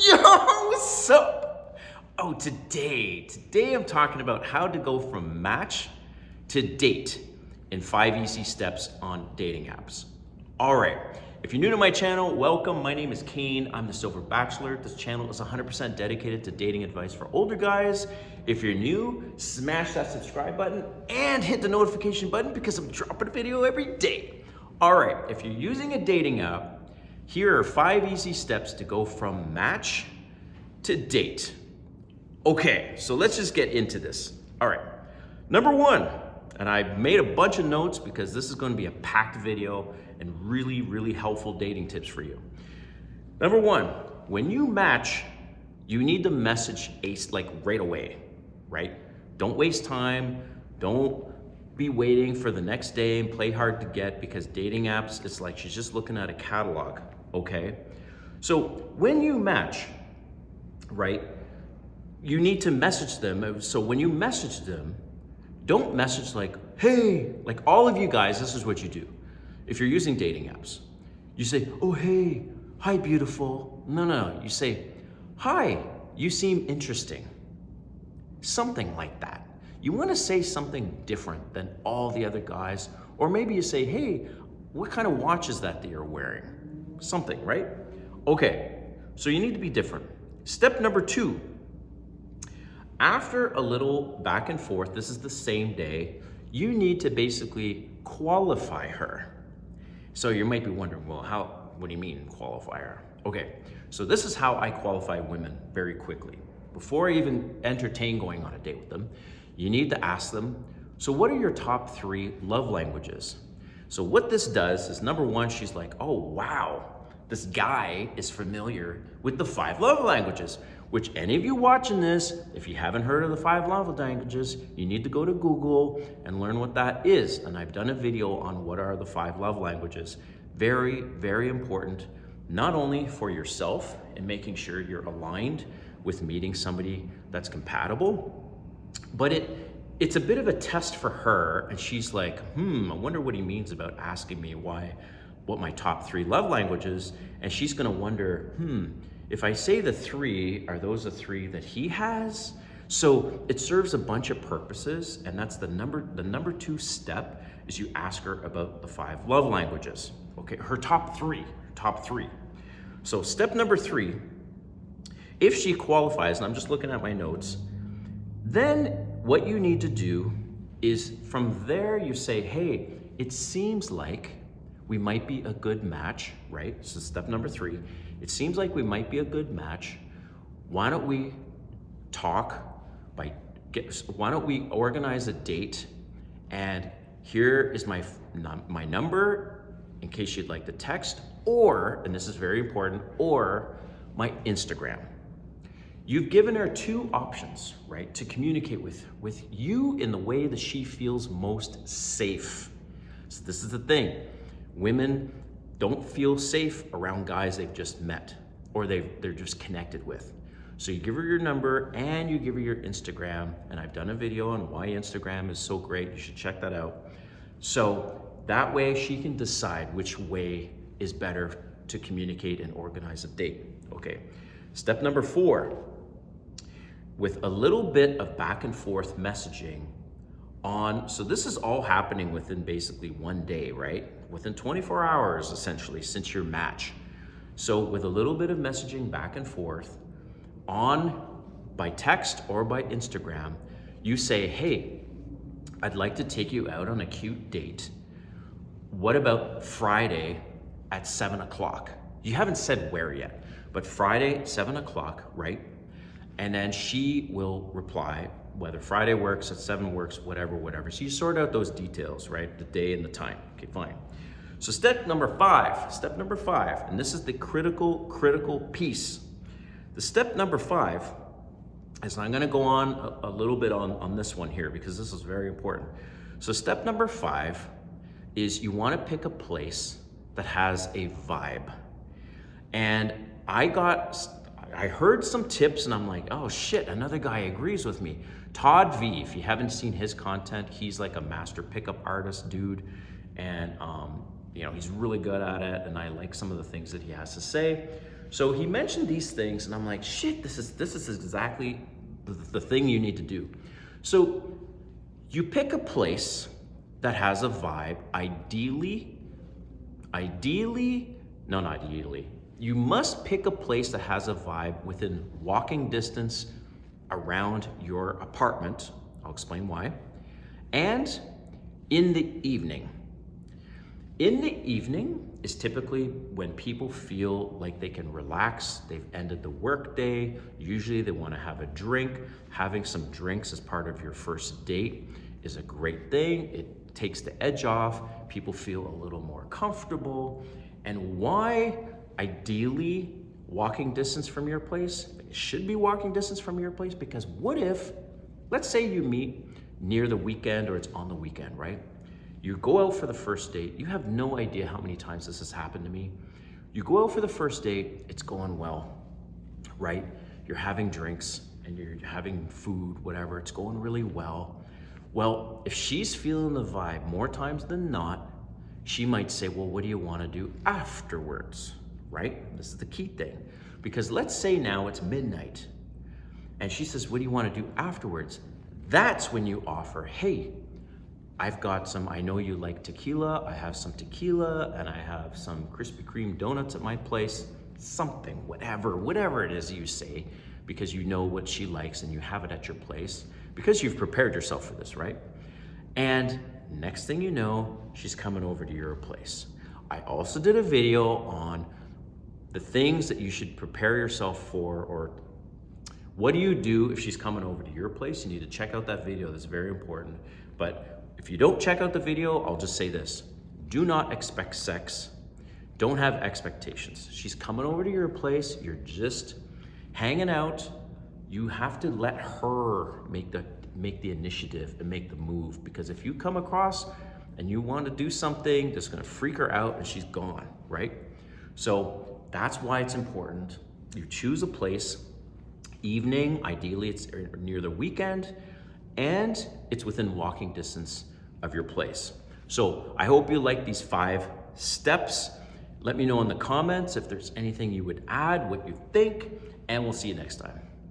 Yo, what's up? Oh, today I'm talking about how to go from match to date in 5 easy steps on dating apps. All right, if you're new to my channel, welcome. My name is Kane. I'm the Silver Bachelor. This channel is 100% dedicated to dating advice for older guys. If you're new, smash that subscribe button and hit the notification button because I'm dropping a video every day. All right, if you're using a dating app, here are 5 easy steps to go from match to date. Okay, so let's just get into this. All right, number 1, and I made a bunch of notes because this is going to be a packed video and really helpful dating tips for you. Number 1, when you match, you need to message ace like right away, right? Don't waste time. Don't be waiting for the next day and play hard to get, because dating apps, it's like she's just looking at a catalog, okay? So when you match, right, you need to message them. So when you message them, don't message like, hey, like all of you guys, this is what you do. If you're using dating apps, you say, oh, hey, hi, beautiful. No, you say, hi, you seem interesting. Something like that. You want to say something different than all the other guys, or maybe you say, hey, what kind of watch is that you're wearing? Something, right? Okay, so you need to be different. Step number 2, after a little back and forth, this is the same day, you need to basically qualify her. So you might be wondering, well, what do you mean qualify her? Okay, so this is how I qualify women very quickly. Before I even entertain going on a date with them, you need to ask them, so what are your top 3 love languages? So what this does is, number 1, she's like, oh, wow, this guy is familiar with the 5 love languages, which any of you watching this, if you haven't heard of the 5 love languages, you need to go to Google and learn what that is. And I've done a video on what are the 5 love languages. Very important, not only for yourself and making sure you're aligned with meeting somebody that's compatible, but it's a bit of a test for her, and she's like, I wonder what he means about asking me what my top 3 love languages, and she's gonna wonder, if I say the 3, are those the 3 that he has? So it serves a bunch of purposes, and that's the number 2 step is you ask her about the 5 love languages. Okay, her top 3. So step number 3, if she qualifies, and I'm just looking at my notes, then what you need to do is from there you say, hey, it seems like we might be a good match, right? So step number 3, it seems like we might be a good match. Why don't we why don't we organize a date? And here is my number in case you'd like to text, or, and this is very important, or my Instagram. You've given her 2 options, right, to communicate with you in the way that she feels most safe. So this is the thing. Women don't feel safe around guys they've just met or they're just connected with. So you give her your number and you give her your Instagram, and I've done a video on why Instagram is so great. You should check that out. So that way she can decide which way is better to communicate and organize a date. Okay, step number 4. With a little bit of back and forth messaging so this is all happening within basically 1 day, right? Within 24 hours, essentially, since your match. So with a little bit of messaging back and forth by text or by Instagram, you say, hey, I'd like to take you out on a cute date. What about Friday at 7 o'clock? You haven't said where yet, but Friday, 7 o'clock, right? And then she will reply, whether Friday works, at 7 works, whatever. So you sort out those details, right? The day and the time. Okay, fine. So step number 5, and this is the critical piece. The step number 5 is, I'm gonna go on a little bit on this one here because this is very important. So step number 5 is you wanna pick a place that has a vibe. And I heard some tips and I'm like, oh shit, another guy agrees with me. Todd V, if you haven't seen his content, he's like a master pickup artist dude. And he's really good at it, and I like some of the things that he has to say. So he mentioned these things, and I'm like, shit, this is exactly the thing you need to do. So you pick a place that has a vibe, not ideally. You must pick a place that has a vibe within walking distance around your apartment. I'll explain why. And in the evening. In the evening is typically when people feel like they can relax, they've ended the workday. Usually they want to have a drink. Having some drinks as part of your first date is a great thing. It takes the edge off. People feel a little more comfortable. And why ideally walking distance from your place? It should be walking distance from your place because what if, let's say you meet near the weekend or it's on the weekend, right? You go out for the first date. You have no idea how many times this has happened to me. You go out for the first date, it's going well, right? You're having drinks and you're having food, whatever, it's going really well. Well, if she's feeling the vibe more times than not, she might say, well, what do you want to do afterwards, right? This is the key thing. Because let's say now it's midnight and she says, what do you want to do afterwards? That's when you offer, hey, I've got some, I know you like tequila, I have some tequila, and I have some Krispy Kreme donuts at my place, something, whatever it is you say, because you know what she likes and you have it at your place, because you've prepared yourself for this, right? And next thing you know, she's coming over to your place. I also did a video on the things that you should prepare yourself for, or what do you do if she's coming over to your place? You need to check out that video, that's very important. But if you don't check out the video, I'll just say this. Do not expect sex. Don't have expectations. She's coming over to your place. You're just hanging out. You have to let her make the initiative and make the move. Because if you come across and you want to do something that's going to freak her out and she's gone, right? So that's why it's important. You choose a place. Evening, ideally it's near the weekend, and it's within walking distance of your place. So I hope you like these 5 steps. Let me know in the comments if there's anything you would add, what you think, and we'll see you next time.